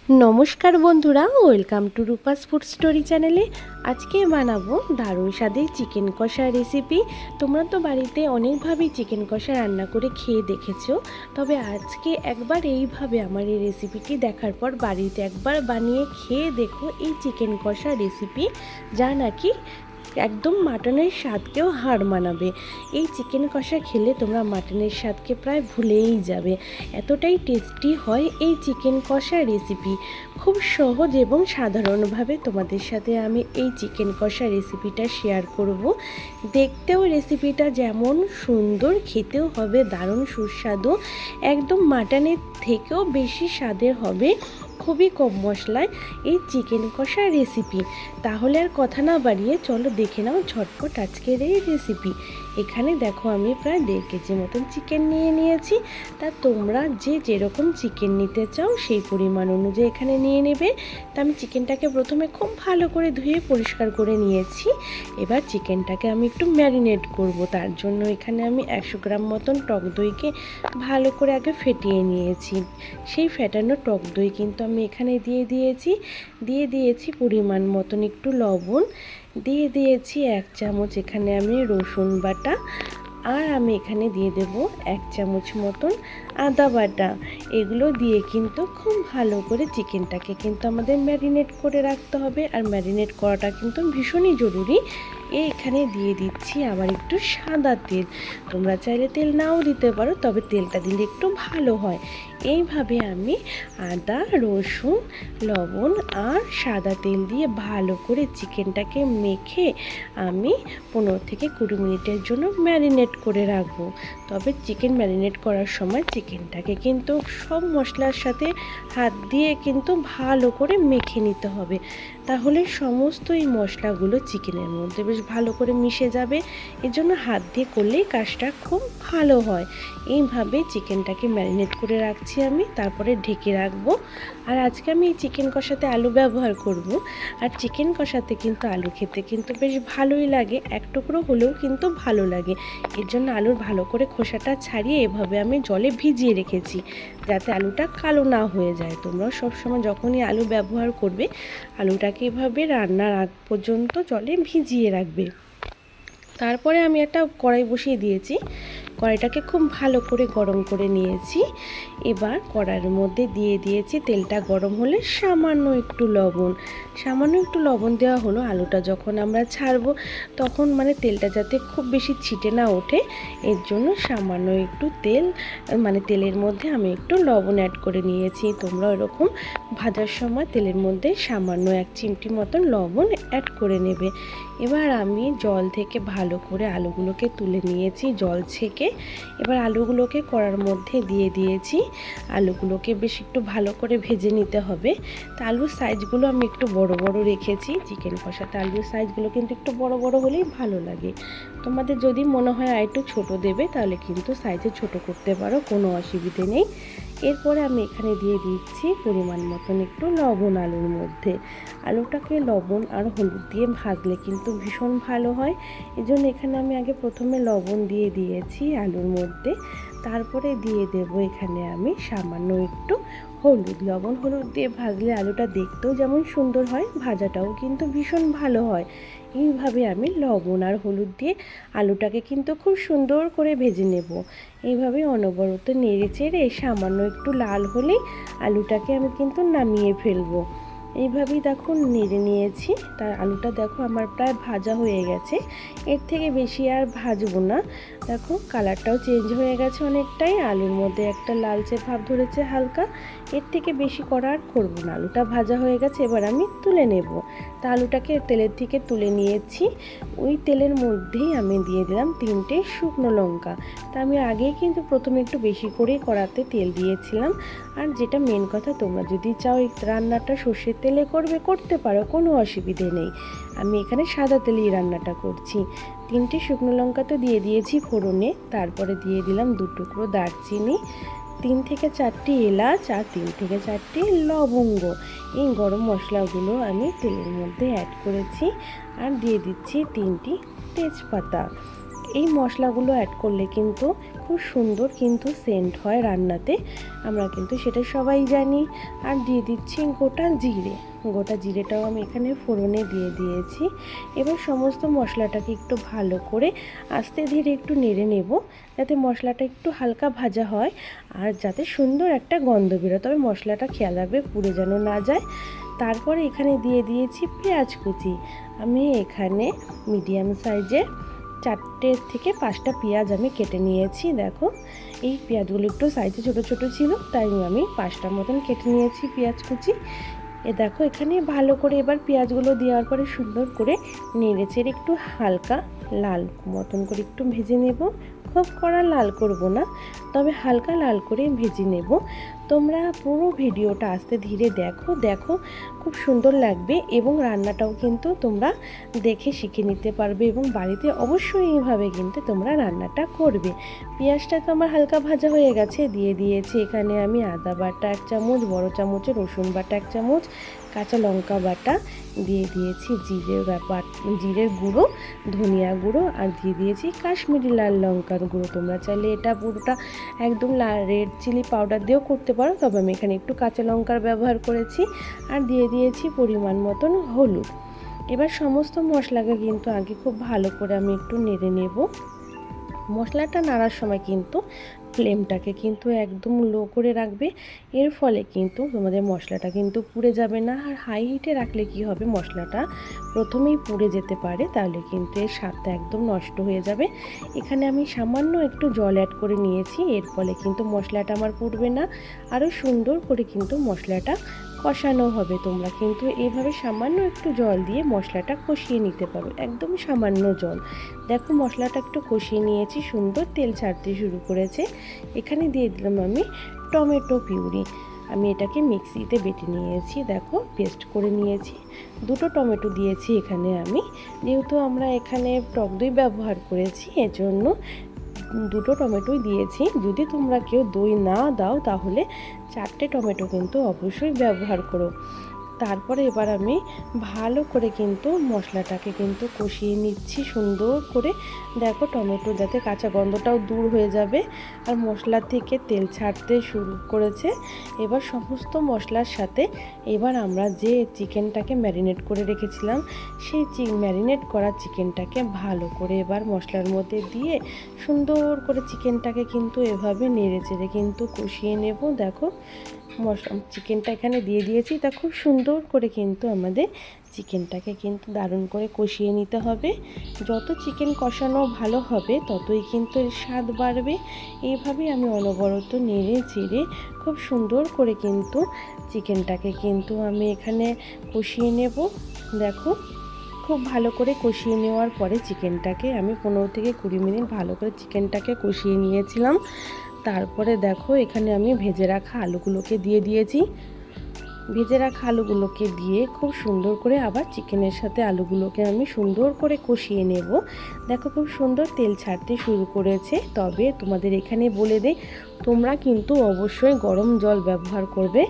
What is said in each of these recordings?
নমস্কার বন্ধুরা, welcome to Rupa's food story চ্যানেলে। আজকে বানাবো দারুণ স্বাদের চিকেন কষা রেসিপি। তোমরা তো বাড়িতে অনেকভাবেই চিকেন কষা রান্না করে খেয়ে দেখেছো, তবে আজকে একবার এইভাবে আমার এই রেসিপিটি দেখার পর বাড়িতে একবার বানিয়ে খেয়ে দেখো এই চিকেন কষা রেসিপি, যা নাকি একদম মাটনের স্বাদকেও হার মানাবে। এই চিকেন কষা খেলে তোমরা মাটনের স্বাদকে প্রায় ভুলেই যাবে, এতটাই টেস্টি হয় এই চিকেন কষা রেসিপি। খুব সহজ এবং সাধারণভাবে তোমাদের সাথে আমি এই চিকেন কষা রেসিপিটা শেয়ার করব। দেখতেও রেসিপিটা যেমন সুন্দর, খেতেও হবে দারুণ সুস্বাদু, একদম মাটনের থেকেও বেশি স্বাদের হবে খুবই কম মশলায় এই চিকেন কষা রেসিপি। তাহলে আর কথা না বাড়িয়ে চলো দেখে নাও ঝটপট আজকের এই রেসিপি। এখানে দেখো আমি প্রায় 1.5 কেজি মতন চিকেন নিয়ে নিয়েছি। তা তোমরা যে যেরকম চিকেন নিতে চাও সেই পরিমাণ অনুযায়ী এখানে নিয়ে নেবে। তা আমি চিকেনটাকে প্রথমে খুব ভালো করে ধুয়ে পরিষ্কার করে নিয়েছি। এবার চিকেনটাকে আমি একটু ম্যারিনেট করব, তার জন্য এখানে আমি 100 গ্রাম মতন টক দইকে ভালো করে আগে ফেটিয়ে নিয়েছি। সেই ফেটানো টক দই কিন্তু আমি এখানে দিয়ে দিয়েছি পরিমাণ মতন একটু লবণ, দিয়ে দিয়েছি 1 চামচ এখানে আমি রসুন বাটা, আর আমি এখানে দিয়ে দেব 1 চামচ মতন আদা বাটা। এগুলো দিয়ে কিন্তু খুব ভালো করে চিকেনটাকে কিন্তু আমাদের ম্যারিনেট করে রাখতে হবে, আর ম্যারিনেট করাটা কিন্তু ভীষণই জরুরি। এখানে দিয়ে দিচ্ছি আবার একটু সাদা তেল, তোমরা চাইলে তেল নাও দিতে পারো, তবে তেলটা দিলে একটু ভালো হয়। এইভাবে আমি আদা, রসুন, লবণ আর সাদা তেল দিয়ে ভালো করে চিকেনটাকে মেখে আমি 15 থেকে 20 মিনিটের জন্য ম্যারিনেট করে রাখবো। তবে চিকেন ম্যারিনেট করার সময় চিকেনটাকে কিন্তু সব মশলার সাথে হাত দিয়ে কিন্তু ভালো করে মেখে নিতে হবে, তাহলে সমস্ত এই মশলাগুলো চিকেনের মধ্যে বেশ ভালো করে মিশে যাবে। এর জন্য হাত দিয়ে করলেই কাজটা খুব ভালো হয়। এইভাবে চিকেনটাকে ম্যারিনেট করে রাখছি আমি, তারপরে ঢেকে রাখবো। আর আজকে আমি এই চিকেন কষাতে আলু ব্যবহার করব, আর চিকেন কষাতে কিন্তু আলু খেতে কিন্তু বেশ ভালোই লাগে, এক টুকরো হলেও কিন্তু ভালো লাগে। এর জন্য আলুর ভালো করে খোসাটা ছাড়িয়ে এভাবে আমি জলে ভিজিয়ে রেখেছি, যাতে আলুটা কালো না হয়ে যায়। তোমরাও সবসময় যখনই আলু ব্যবহার করবে আলুটাকে এভাবে রান্নার আগ পর্যন্ত জলে ভিজিয়ে রাখবে। তারপরে আমি একটা কড়াই বসিয়ে দিয়েছি, কড়াইটাকে খুব ভালো করে গরম করে নিয়েছি। এবার কড়াইয়ের মধ্যে দিয়ে দিয়েছি, তেলটা গরম হলে সামান্য একটু লবণ দেওয়া হলো। আলুটা যখন আমরা ছাড়বো তখন তেলটা যাতে খুব বেশি ছিটে না ওঠে, এর জন্য সামান্য একটু তেলের মধ্যে আমি একটু লবণ অ্যাড করে নিয়েছি। তোমরা এরকম ভাজার সময় তেলের মধ্যে সামান্য 1 চিমটি মতন লবণ অ্যাড করে নেবে। এবার আমি জল থেকে ভালো করে আলুগুলোকে তুলে নিয়েছি জল ছেঁকে। এবার আলুগুলোকে কড়ার মধ্যে দিয়ে দিয়েছি। আলুগুলোকে বেশ একটু ভালো করে ভেজে নিতে হবে। তা আলুর সাইজগুলো আমি একটু বড় বড় রেখেছি। চিকেন কষাতে আলুর সাইজগুলো কিন্তু একটু বড় বড় হলেই ভালো লাগে। তোমাদের যদি মনে হয় আর একটু ছোটো দেবে তাহলে কিন্তু সাইজে ছোট করতে পারো, কোনো অসুবিধে নেই। এরপরে আমি এখানে দিয়ে দিচ্ছি পরিমাণ মতন একটু লবণ আলুর মধ্যে। আলুটাকে লবণ আর হলুদ দিয়ে ভাজলে কিন্তু ভীষণ ভালো হয়, এজন্য এখানে আমি আগে প্রথমে লবণ দিয়ে দিয়েছি আলুর মধ্যে। তারপরে দিয়ে দেব এখানে আমি সামান্য একটু হলুদ। লবণ হলুদ দিয়ে ভাজলে আলুটা দেখতেও যেমন সুন্দর হয়, ভাজাটাও কিন্তু ভীষণ ভালো হয়। এইভাবে আমি লবণ আর হলুদ দিয়ে আলুটাকে কিন্তু খুব সুন্দর করে ভেজে নেব। এইভাবে অনবরত নেড়ে চেড়ে সামান্য একটু লাল হলেই আলুটাকে আমি কিন্তু নামিয়ে ফেলবো। এইভাবেই দেখো নেড়ে নিয়েছি। তার আলুটা দেখো আমার প্রায় ভাজা হয়ে গেছে, এর থেকে বেশি আর ভাজবো না। দেখো কালারটাও চেঞ্জ হয়ে গেছে অনেকটাই, আলুর মধ্যে একটা লালচে ভাব ধরেছে হালকা। এর থেকে বেশি করা আর করবো না, আলুটা ভাজা হয়ে গেছে। এবার আমি তুলে নেব। তা আলুটাকে তেলের থেকে তুলে নিয়েছি। ওই তেলের মধ্যেই আমি দিয়ে দিলাম 3টে শুকনো লঙ্কা। তা আমি আগেই কিন্তু প্রথমে একটু বেশি করেই কড়াতে তেল দিয়েছিলাম। আর যেটা মেন কথা, তোমরা যদি চাও এই রান্নাটা সর্ষের তেলে করতে পারো, কোনো অসুবিধে নেই। আমি এখানে সাদা তেলেই রান্নাটা করছি। 3টে শুকনো লঙ্কা তো দিয়ে দিয়েছি ফোড়নে, তারপরে দিয়ে দিলাম 2 টুকরো দারচিনি, 3 থেকে 4টি এলাচ আর 3 থেকে 4টি লবঙ্গ। এই গরম মশলাগুলো আমি তেলের মধ্যে অ্যাড করেছি, আর দিয়ে দিচ্ছি 3টি তেজপাতা। এই মশলাগুলো অ্যাড করলে কিন্তু খুব সুন্দর কিন্তু সেন্ট হয় রান্নাতে, আমরা কিন্তু সেটা সবাই জানি। আর দিয়ে দিচ্ছি গোটা জিরেটাও আমি এখানে ফোড়নে দিয়ে দিয়েছি। এবার সমস্ত মশলাটাকে একটু ভালো করে আস্তে ধীরে একটু নেড়ে নেব, যাতে মশলাটা একটু হালকা ভাজা হয় আর যাতে সুন্দর একটা গন্ধ বেরোয়। তবে মশলাটা খেয়াল রাখবে পুড়ে যেন না যায়। তারপরে এখানে দিয়ে দিয়েছি পেঁয়াজ কুচি। আমি এখানে মিডিয়াম সাইজের 4 থেকে 5টা পেঁয়াজ আমি কেটে নিয়েছি। দেখো এই পেঁয়াজগুলো একটু সাইজে ছোটো ছোটো ছিল, তাই আমি 5টার মতন কেটে নিয়েছি পেঁয়াজ কুচি। দেখো এখানে ভালো করে এবার পেঁয়াজগুলো দেওয়ার পরে সুন্দর করে নেড়ে চেড়ে একটু হালকা লাল মতন করে একটু ভেজে নেব। খুব কড়া লাল করব না, তবে হালকা লাল করে ভেজে নেব। তোমরা পুরো ভিডিওটা আস্তে ধীরে দেখো খুব সুন্দর লাগবে এবং রান্নাটাও কিন্তু তোমরা দেখে শিখে নিতে পারবে এবং বাড়িতে অবশ্যই এইভাবে কিন্তু তোমরা রান্নাটা করবে। পেঁয়াজটা তো আমার হালকা ভাজা হয়ে গেছে, দিয়ে দিয়েছি এখানে আমি আদা বাটা 1 চামচ, বড় চামচের রসুন বাটা 1 চামচ, কাঁচা লঙ্কা বাটা, দিয়ে দিয়েছি জিরের গুঁড়ো, ধনিয়া গুঁড়ো, আর দিয়ে দিয়েছি কাশ্মীরি লাল লঙ্কার গুঁড়ো। তোমরা চাইলে এটা পুরোটা একদম রেড চিলি পাউডার দিয়েও করতে পারো, তবে আমি এখানে একটু কাঁচা লঙ্কার ব্যবহার করেছি। আর দিয়ে দিয়েছি পরিমাণ মতন হলুদ। এবার সমস্ত মশলাকে কিন্তু আগে খুব ভালো করে আমি একটু নেড়ে নেব। মশলাটা নাড়ার সময় কিন্তু ফ্লেমটাকে কিন্তু একদম লো করে রাখবে, এর ফলে কিন্তু তোমাদের মশলাটা কিন্তু পুড়ে যাবে না। আর হাই হিটে রাখলে কি হবে, মশলাটা প্রথমেই পুড়ে যেতে পারে, তাহলে কিন্তু এর স্বাদটা একদম নষ্ট হয়ে যাবে। এখানে আমি সামান্য একটু জল অ্যাড করে নিয়েছি, এর ফলে কিন্তু মশলাটা আমার পুড়বে না, আরও সুন্দর করে কিন্তু মশলাটা কষানো হবে। তোমরা কিন্তু এইভাবে সামান্য একটু জল দিয়ে মশলাটা কষিয়ে নিতে পারো, একদম সামান্য জল। দেখো মশলাটা একটু কষিয়ে নিয়েছি, সুন্দর তেল ছাড়তে শুরু করেছে। এখানে দিয়ে দিলাম আমি টমেটো পিউরি। আমি এটাকে মিক্সিতে বেটে নিয়েছি, দেখো পেস্ট করে নিয়েছি। 2টো টমেটো দিয়েছি এখানে আমি, যেহেতু আমরা এখানে টক দই ব্যবহার করেছি এজন্য 2টো টমেটোই দিয়েছি। যদি তোমরা কেউ দই না দাও তাহলে 4টে টমেটো কিন্তু অবশ্যই ব্যবহার করো। তারপরে এবার আমি ভালো করে কিন্তু মশলাটাকে কিন্তু কষিয়ে নিচ্ছি সুন্দর করে। দেখো টমেটো যাতে কাঁচা গন্ধটাও দূর হয়ে যাবে আর মশলা থেকে তেল ছাড়তে শুরু করেছে। এবার সমস্ত মশলার সাথে এবার আমরা যে চিকেনটাকে ম্যারিনেট করে রেখেছিলাম, সেই ম্যারিনেট করা চিকেনটাকে ভালো করে এবার মশলার মধ্যে দিয়ে সুন্দর করে চিকেনটাকে কিন্তু এভাবে নেড়ে চেড়ে কিন্তু কষিয়ে নেব। দেখো চিকেনটা এখানে দিয়ে দিয়েছি, তা খুব সুন্দর করে কিন্তু আমাদের চিকেনটাকে কিন্তু দারুণ করে কষিয়ে নিতে হবে। যত চিকেন কষানো ভালো হবে ততই কিন্তু এর স্বাদ বাড়বে। এইভাবে আমি অনবরত নেড়ে চেড়ে খুব সুন্দর করে কিন্তু চিকেনটাকে কিন্তু আমি এখানে কষিয়ে নেব। দেখো খুব ভালো করে কষিয়ে নেওয়ার পরে চিকেনটাকে আমি 15 থেকে 20 মিনিট ভালো করে চিকেনটাকে কষিয়ে নিয়েছিলাম। তারপরে দেখো এখানে আমি ভেজে রাখা আলুগুলোকে দিয়ে দিয়েছি। ভেজে রাখা আলুগুলোকে দিয়ে খুব সুন্দর করে আবার চিকেনের সাথে আলুগুলোকে আমি সুন্দর করে কষিয়ে নেব। দেখো খুব সুন্দর তেল ছাড়তে শুরু করেছে। তবে তোমাদের এখানে বলে দেই, তোমরা কিন্তু অবশ্যই গরম জল ব্যবহার করবে।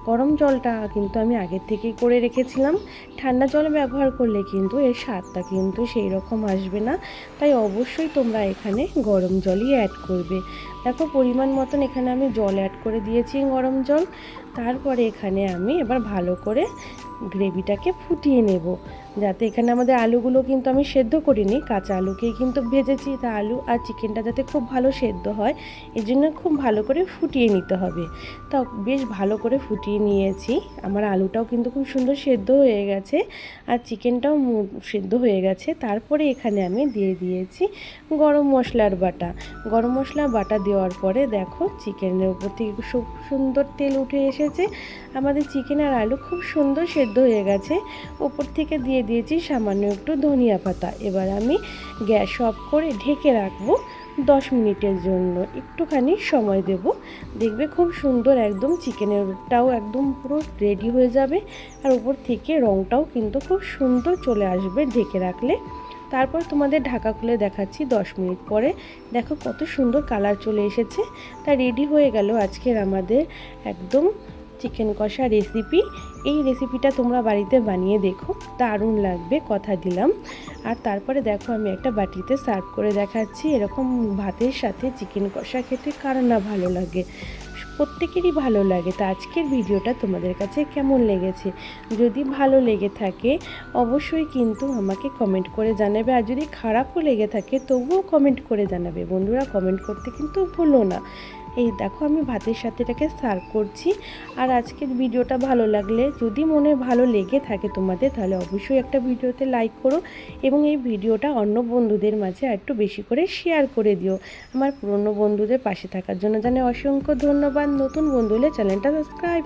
গরম জলটা কিন্তু আমি আগের থেকেই করে রেখেছিলাম। ঠান্ডা জল ব্যবহার করলে কিন্তু এর স্বাদটা কিন্তু সেই রকম আসবে না, তাই অবশ্যই তোমরা এখানে গরম জলই অ্যাড করবে। দেখো পরিমাণ মতন এখানে আমি জল অ্যাড করে দিয়েছি, গরম জল। তারপরে এখানে আমি এবার ভালো করে গ্রেভিটাকে ফুটিয়ে নেব, যাতে এখানে আমাদের আলুগুলো কিন্তু আমি সেদ্ধ করিনি, কাঁচা আলুকেই কিন্তু ভেজেছি। তা আলু আর চিকেনটা যাতে খুব ভালো সেদ্ধ হয় এই জন্য খুব ভালো করে ফুটিয়ে নিতে হবে। তা বেশ ভালো করে ফুটিয়ে নিয়েছি। আমার আলুটাও কিন্তু খুব সুন্দর সেদ্ধ হয়ে গেছে আর চিকেনটাও সেদ্ধ হয়ে গেছে। তারপরে এখানে আমি দিয়ে দিয়েছি গরম মশলার বাটা। গরম মশলা বাটা দেওয়ার পরে দেখো চিকেনের উপর থেকে খুব সুন্দর তেল উঠে এসেছে। আমাদের চিকেন আর আলু খুব সুন্দর সেদ্ধ হয়ে গেছে। উপর থেকে দিয়ে দিয়েছি সামান্য একটু ধনিয়া পাতা। এবার আমি গ্যাস অফ করে ঢেকে রাখবো 10 মিনিটের জন্য, একটুখানি সময় দেব। দেখবে খুব সুন্দর একদম চিকেনেরটাও একদম পুরো রেডি হয়ে যাবে আর উপর থেকে রঙটাও কিন্তু খুব সুন্দর চলে আসবে ঢেকে রাখলে। তারপর তোমাদের ঢাকা খুলে দেখাচ্ছি 10 মিনিট পরে। দেখো কত সুন্দর কালার চলে এসেছে। তা রেডি হয়ে গেল আজকের আমাদের একদম চিকেন কষা রেসিপি। এই রেসিপিটা তোমরা বাড়িতে বানিয়ে দেখো, দারুণ লাগবে, কথা দিলাম। আর তারপরে দেখো আমি একটা বাটিতে সার্ভ করে দেখাচ্ছি। এরকম ভাতের সাথে চিকেন কষা খেতে কার না ভালো লাগে, প্রত্যেকেরই ভালো লাগে। তো আজকের ভিডিওটা তোমাদের কাছে কেমন লেগেছে, যদি ভালো লেগে থাকে অবশ্যই কিন্তু আমাকে কমেন্ট করে জানাবে, আর যদি খারাপও লেগে থাকে তবুও কমেন্ট করে জানাবে। বন্ধুরা, কমেন্ট করতে কিন্তু ভুলো না। এই দেখো আমি ভাতের সাথে এটাকে সার্ভ করছি। আর আজকের ভিডিওটা ভালো লাগলে, যদি মনে ভালো লেগে থাকে তোমাদের, তাহলে অবশ্যই একটা ভিডিওতে লাইক করো এবং এই ভিডিওটা অন্য বন্ধুদের মাঝে একটু বেশি করে শেয়ার করে দিও। আমার পুরনো বন্ধুদের পাশে থাকার জন্য জানাই অসংখ্য ধন্যবাদ। নতুন বন্ধু হলে চ্যানেলটা সাবস্ক্রাইব